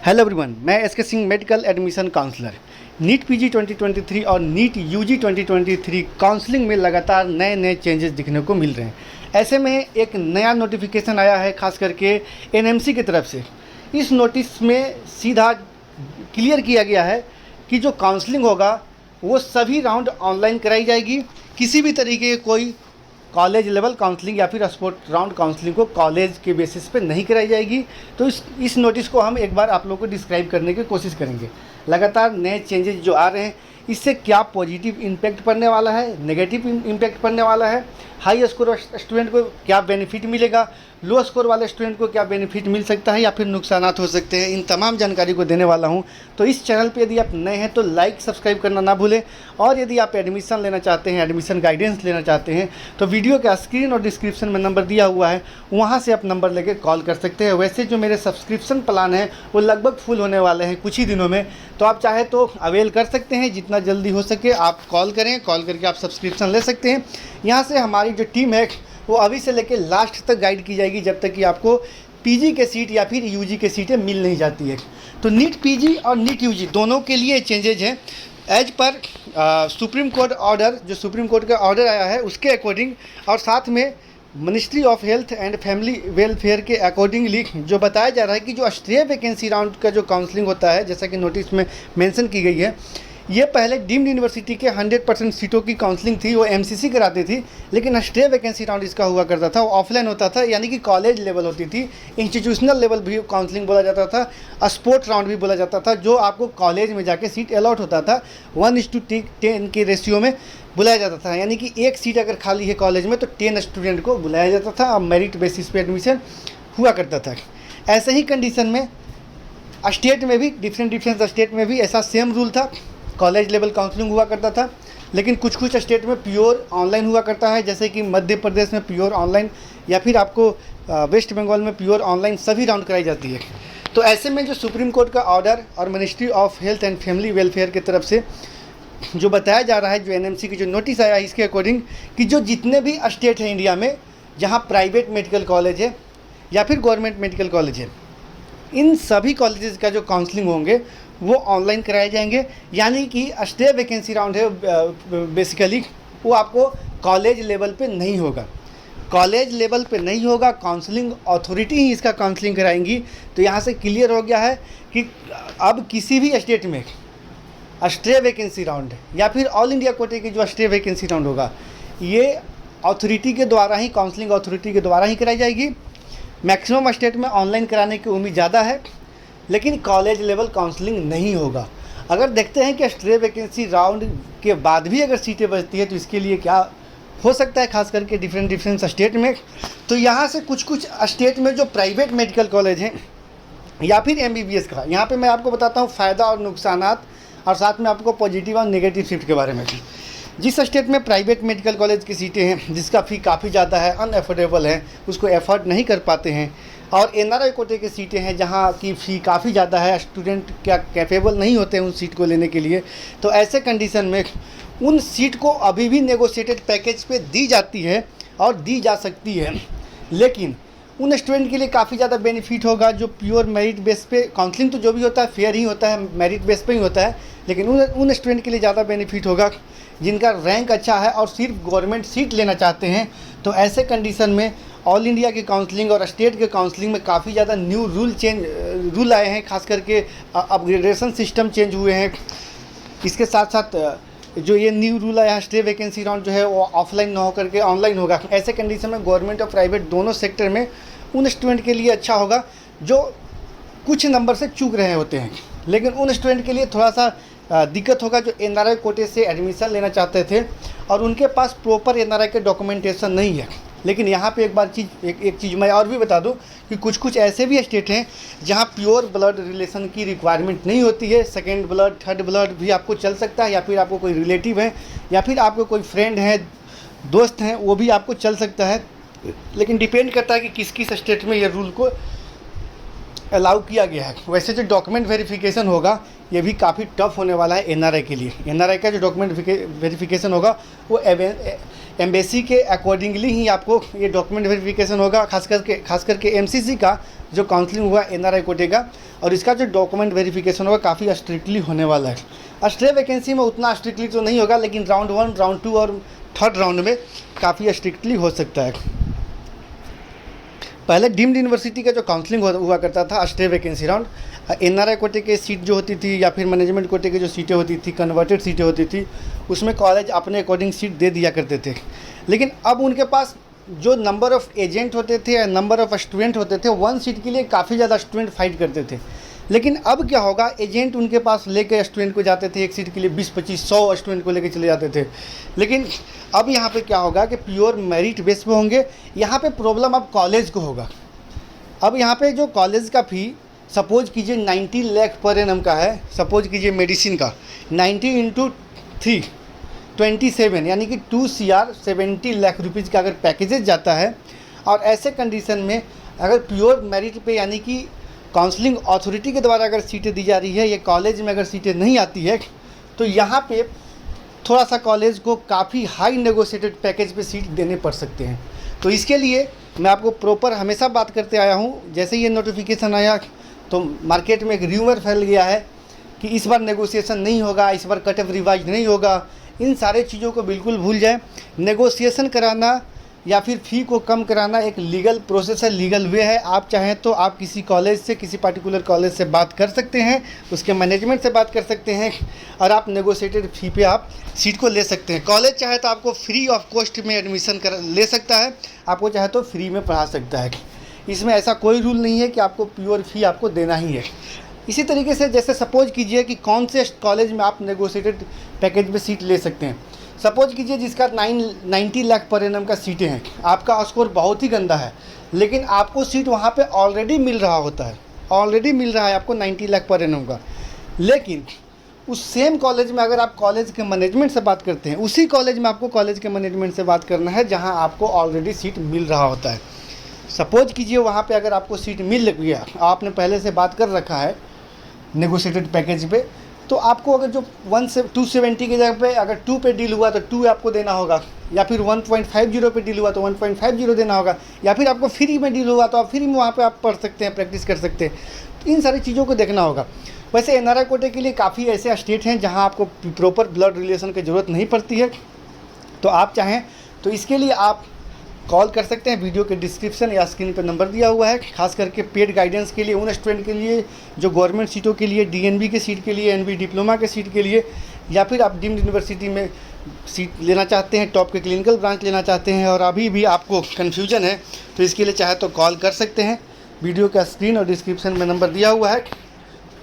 Hello everyone, मैं SK Singh medical admission counsellor. NEET PG 2023 और NEET UG 2023 counselling में लगातार नए नए चेंजेस दिखने को मिल रहे हैं। ऐसे में एक नया नोटिफिकेशन आया है खास करके एनएमसी की तरफ से। इस नोटिस में सीधा क्लियर किया गया है कि जो काउंसलिंग होगा वो सभी राउंड ऑनलाइन कराई जाएगी। किसी भी तरीके की कोई कॉलेज लेवल काउंसलिंग या फिर स्पोर्ट राउंड काउंसलिंग को कॉलेज के बेसिस पे नहीं कराई जाएगी। तो इस नोटिस को हम एक बार आप लोगों को डिस्क्राइब करने की कोशिश करेंगे। लगातार नए चेंजेस जो आ रहे हैं, इससे क्या पॉजिटिव इम्पैक्ट पड़ने वाला है, नेगेटिव इम्पैक्ट पड़ने वाला है, हाई स्कोर स्टूडेंट को क्या बेनिफिट मिलेगा, लो स्कोर वाले स्टूडेंट को क्या बेनिफिट मिल सकता है या फिर नुकसानात हो सकते हैं, इन तमाम जानकारी को देने वाला हूं। तो इस चैनल पे यदि आप नए हैं तो लाइक सब्सक्राइब करना ना भूलें। और यदि आप एडमिशन लेना चाहते हैं, एडमिशन गाइडेंस लेना चाहते हैं, तो वीडियो का स्क्रीन और डिस्क्रिप्शन में नंबर दिया हुआ है, वहाँ से आप नंबर लेके कॉल कर सकते हैं। वैसे जो मेरे सब्सक्रिप्शन प्लान है वो लगभग फुल होने वाले हैं कुछ ही दिनों में, तो आप चाहे तो अवेल कर सकते हैं। जितना जल्दी हो सके आप कॉल करें, कॉल करके आप सब्सक्रिप्शन ले सकते हैं। यहाँ से हमारी जो टीम है वो अभी से लेकर लास्ट तक गाइड की जाएगी, जब तक कि आपको पीजी के सीट या फिर यूजी के सीटें मिल नहीं जाती है। तो नीट पीजी और नीट यूजी दोनों के लिए चेंजेज हैं as per Supreme Court order. जो सुप्रीम कोर्ट का ऑर्डर आया है उसके अकॉर्डिंग, और साथ में ministry of health and family welfare के अकॉर्डिंगली जो बताया जा रहा है कि जो स्टे वैकेंसी राउंड का जो काउंसलिंग होता है, जैसा कि नोटिस में मेंशन की गई है, ये पहले डीम्ड यूनिवर्सिटी के 100% सीटों की काउंसलिंग थी, वो एमसीसी कराती थी। लेकिन स्टे वैकेंसी राउंड इसका हुआ करता था, वो ऑफलाइन होता था, यानी कि कॉलेज लेवल होती थी। इंस्टीट्यूशनल लेवल भी काउंसलिंग बोला जाता था, स्पोर्ट राउंड भी बोला जाता था, जो आपको कॉलेज में जाके सीट अलॉट होता था 1:10 के रेशियो में बुलाया जाता था। यानी कि एक सीट अगर खाली है कॉलेज में तो 10 स्टूडेंट को बुलाया जाता था और मेरिट बेसिस पे एडमिशन हुआ करता था। ऐसे ही कंडीशन में स्टेट में भी डिफरेंट स्टेट में भी ऐसा सेम रूल था, कॉलेज लेवल काउंसलिंग हुआ करता था। लेकिन कुछ कुछ स्टेट में प्योर ऑनलाइन हुआ करता है, जैसे कि मध्य प्रदेश में प्योर ऑनलाइन, या फिर आपको वेस्ट बंगाल में प्योर ऑनलाइन सभी राउंड कराई जाती है। तो ऐसे में जो सुप्रीम कोर्ट का ऑर्डर और ministry of health and family welfare की तरफ से जो बताया जा रहा है, जो एनएमसी की जो नोटिस आया है, इसके अकॉर्डिंग कि जो जितने भी स्टेट हैं इंडिया में जहाँ प्राइवेट मेडिकल कॉलेज है या फिर गवर्नमेंट मेडिकल कॉलेज है, इन सभी कॉलेजेस का जो काउंसलिंग होंगे वो ऑनलाइन कराए जाएंगे। यानी कि स्टे वैकेंसी राउंड है बेसिकली वो आपको कॉलेज लेवल पे नहीं होगा, कॉलेज लेवल पे नहीं होगा, काउंसलिंग अथॉरिटी ही इसका काउंसलिंग कराएंगी। तो यहाँ से क्लियर हो गया है कि अब किसी भी स्टेट में स्टे वैकेंसी राउंड या फिर ऑल इंडिया कोटे की जो स्टे वैकेंसी राउंड होगा, ये अथॉरिटी के द्वारा ही, काउंसलिंग अथॉरिटी के द्वारा ही कराई जाएगी। मैक्सिमम स्टेट में ऑनलाइन कराने की उम्मीद ज़्यादा है, लेकिन कॉलेज लेवल काउंसलिंग नहीं होगा। अगर देखते हैं कि स्टे वैकेंसी राउंड के बाद भी अगर सीटें बचती है तो इसके लिए क्या हो सकता है, खास करके डिफरेंट स्टेट में। तो यहाँ से कुछ स्टेट में जो प्राइवेट मेडिकल कॉलेज हैं या फिर एमबीबीएस का, यहाँ पे मैं आपको बताता हूँ फ़ायदा और नुकसानात, और साथ में आपको पॉजिटिव और नेगेटिव शिफ्ट के बारे में भी। जिस स्टेट में प्राइवेट मेडिकल कॉलेज की सीटें हैं जिसका फ़ी काफ़ी ज़्यादा है, अनएफोर्डेबल है, उसको एफर्ड नहीं कर पाते हैं, और एनआरआई कोटे की सीटें हैं जहां की फ़ी काफ़ी ज़्यादा है, स्टूडेंट क्या कैपेबल नहीं होते हैं उन सीट को लेने के लिए, तो ऐसे कंडीशन में उन सीट को अभी भी नेगोशिएटेड पैकेज पे दी जाती है और दी जा सकती है। लेकिन उन स्टूडेंट के लिए काफ़ी ज़्यादा बेनिफिट होगा जो प्योर मेरिट बेस पे, काउंसलिंग तो जो भी होता है फेयर ही होता है, मेरिट बेस पे ही होता है, लेकिन उन स्टूडेंट के लिए ज़्यादा बेनिफिट होगा जिनका रैंक अच्छा है और सिर्फ गवर्नमेंट सीट लेना चाहते हैं। तो ऐसे कंडीशन में ऑल इंडिया की काउंसलिंग और स्टेट के काउंसलिंग में काफ़ी ज़्यादा न्यू रूल आए हैं, खास करके अपग्रेडेशन सिस्टम चेंज हुए हैं। इसके साथ साथ जो ये न्यू रूल आया है, स्टे वैकेंसी राउंड जो है वो ऑफलाइन ना होकर के ऑनलाइन होगा। ऐसे कंडीशन में गवर्नमेंट और प्राइवेट दोनों सेक्टर में उन स्टूडेंट के लिए अच्छा होगा जो कुछ नंबर से चूक रहे होते हैं। लेकिन उन स्टूडेंट के लिए थोड़ा सा दिक्कत होगा जो एनआरआई कोटे से एडमिशन लेना चाहते थे और उनके पास प्रॉपर एनआरआई के डॉक्यूमेंटेशन नहीं है। लेकिन यहाँ पे एक चीज़ मैं और भी बता दूँ कि कुछ ऐसे भी स्टेट हैं जहाँ प्योर ब्लड रिलेशन की रिक्वायरमेंट नहीं होती है, सेकेंड ब्लड, थर्ड ब्लड भी आपको चल सकता है, या फिर आपको कोई रिलेटिव है या फिर आपको कोई फ्रेंड है, दोस्त हैं, वो भी आपको चल सकता है। लेकिन डिपेंड करता है कि किस किस स्टेट में ये रूल को अलाउ किया गया है। वैसे जो डॉक्यूमेंट वेरिफिकेशन होगा ये भी काफ़ी टफ होने वाला है एनआरआई के लिए। एनआरआई का जो डॉक्यूमेंट वेरिफिकेशन होगा वो एम्बेसी के अकॉर्डिंगली ही आपको ये डॉक्यूमेंट वेरिफिकेशन होगा। खास करके एमसीसी का जो काउंसलिंग हुआ एनआरआई कोटे का, और इसका जो डॉक्यूमेंट वेरिफिकेशन होगा काफ़ी स्ट्रिक्टली होने वाला है। स्टे वैकेंसी में उतना स्ट्रिक्टली तो नहीं होगा, लेकिन राउंड 1, राउंड 2 और थर्ड राउंड में काफ़ी स्ट्रिक्टली हो सकता है। पहले डीम्ड यूनिवर्सिटी का जो काउंसलिंग हुआ करता था स्टे वैकेंसी राउंड, एनआरआई कोटे के सीट जो होती थी या फिर मैनेजमेंट कोटे की जो सीटें होती थी, कन्वर्टेड सीटें होती थी, उसमें कॉलेज अपने अकॉर्डिंग सीट दे दिया करते थे। लेकिन अब उनके पास जो नंबर ऑफ़ एजेंट होते थे या नंबर ऑफ़ स्टूडेंट होते थे, 1 सीट के लिए काफ़ी ज़्यादा स्टूडेंट फाइट करते थे। लेकिन अब क्या होगा, एजेंट उनके पास लेके स्टूडेंट को जाते थे, एक सीट के लिए 20-25-100 स्टूडेंट को लेके चले जाते थे। लेकिन अब यहाँ पे क्या होगा कि प्योर मेरिट बेस पे होंगे। यहाँ पे प्रॉब्लम अब कॉलेज को होगा। अब यहाँ पे जो कॉलेज का फ़ी सपोज कीजिए 90 लाख पर एनम का है, सपोज कीजिए मेडिसिन का 90 × 3 27, यानी कि 2 CR 70 लाख रुपीज़ का अगर पैकेजेज जाता है, और ऐसे कंडीशन में अगर प्योर मेरिट पे यानी कि काउंसलिंग अथॉरिटी के द्वारा अगर सीटें दी जा रही है, ये कॉलेज में अगर सीटें नहीं आती है, तो यहाँ पे थोड़ा सा कॉलेज को काफ़ी हाई नेगोशिएटेड पैकेज पे सीट देने पड़ सकते हैं। तो इसके लिए मैं आपको प्रॉपर हमेशा बात करते आया हूँ। जैसे ये नोटिफिकेशन आया तो मार्केट में एक र्यूमर फैल गया है कि इस बार नेगोशिएशन नहीं होगा, इस बार कट ऑफ रिवाइज नहीं होगा। इन सारे चीज़ों को बिल्कुल भूल जाएं। नेगोशिएशन कराना या फिर फ़ी को कम कराना एक लीगल प्रोसेस है, लीगल वे है। आप चाहें तो आप किसी कॉलेज से, किसी पर्टिकुलर कॉलेज से बात कर सकते हैं, उसके मैनेजमेंट से बात कर सकते हैं, और आप नेगोशिएटेड फ़ी पे आप सीट को ले सकते हैं। कॉलेज चाहे तो आपको फ्री ऑफ कॉस्ट में एडमिशन ले सकता है, आपको चाहे तो फ्री में पढ़ा सकता है। इसमें ऐसा कोई रूल नहीं है कि आपको प्योर फ़ी आपको देना ही है। इसी तरीके से जैसे सपोज कीजिए कि कौन से कॉलेज में आप नेगोशिएटेड पैकेज में सीट ले सकते हैं। सपोज कीजिए जिसका 90 लाख पर एनम का सीटें हैं, आपका स्कोर बहुत ही गंदा है, लेकिन आपको सीट वहाँ पे ऑलरेडी मिल रहा होता है, ऑलरेडी मिल रहा है आपको 90 लाख पर एनम का। लेकिन उस सेम कॉलेज में अगर आप कॉलेज के मैनेजमेंट से बात करते हैं, उसी कॉलेज में आपको कॉलेज के मैनेजमेंट से बात करना है जहाँ आपको ऑलरेडी सीट मिल रहा होता है। सपोज कीजिए वहाँ पे अगर आपको सीट मिल गया, आपने पहले से बात कर रखा है नेगोशिएटेड पैकेज पे, तो आपको अगर जो 270 की जगह पे अगर 2 पे डील हुआ तो 2 आपको देना होगा, या फिर 1.50 पे डील हुआ तो 1.50 देना होगा, या फिर आपको फ्री में डील हुआ तो आप फ्री में वहाँ पे आप पढ़ सकते हैं, प्रैक्टिस कर सकते हैं। तो इन सारी चीज़ों को देखना होगा। वैसे एनआरआई कोटे के लिए काफ़ी ऐसे स्टेट हैं जहाँ आपको प्रॉपर ब्लड रिलेशन की ज़रूरत नहीं पड़ती है, तो आप चाहें तो इसके लिए आप कॉल कर सकते हैं। वीडियो के डिस्क्रिप्शन या स्क्रीन पर नंबर दिया हुआ है। खास करके पेड गाइडेंस के लिए उन स्टूडेंट के लिए जो गवर्नमेंट सीटों के लिए, डीएनबी के सीट के लिए, एनबी डिप्लोमा के सीट के लिए, या फिर आप डीम्ड यूनिवर्सिटी में सीट लेना चाहते हैं, टॉप के क्लिनिकल ब्रांच लेना चाहते हैं, और अभी भी आपको कन्फ्यूजन है, तो इसके लिए चाहे तो कॉल कर सकते हैं। वीडियो का स्क्रीन और डिस्क्रिप्शन में नंबर दिया हुआ है।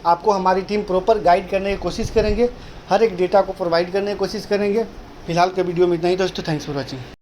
आपको हमारी टीम प्रॉपर गाइड करने की कोशिश करेंगे, हर एक डेटा को प्रोवाइड करने की कोशिश करेंगे। फिलहाल के वीडियो में इतना ही दोस्तों, थैंक्स फॉर वॉचिंग।